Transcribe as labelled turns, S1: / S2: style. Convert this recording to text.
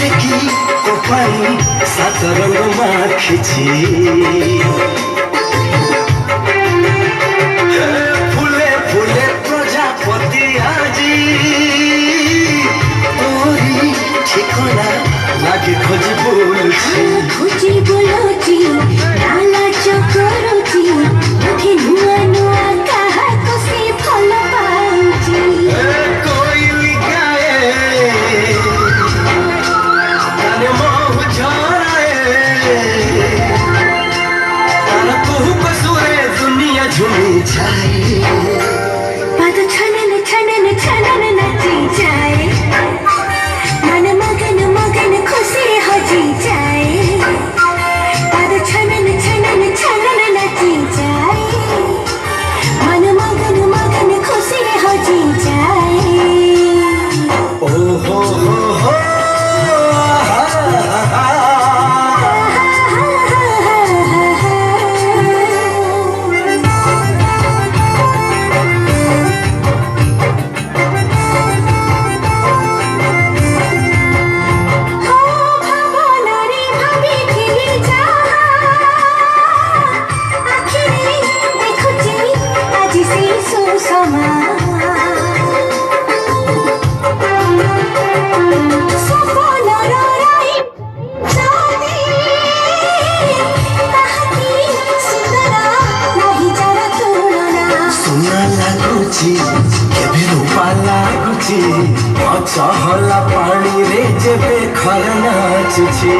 S1: देखी तो पाई सात रंग माखिछि फूले फूले प्रजापति आजी तोरी ठिकाना लागे खोजी बोलुछि
S2: नाला चकरुछि मुखे नुआ नुआ कहा कुसी फल पाउछि
S1: कोइली गाए तारे मोह झराए तारा कुहू कसुरे दुनिया झूमी जाए
S2: पाद छनन छनन छनन नाची जाए मन मगन मगन खुशी हजी जाए पाद छनन छनन छनन नाची जाए मन मगन मगन खुशी हजी जाए
S1: ओ हो केबे रूपा लागुची चहला पानी रे जेबे खर नाचुची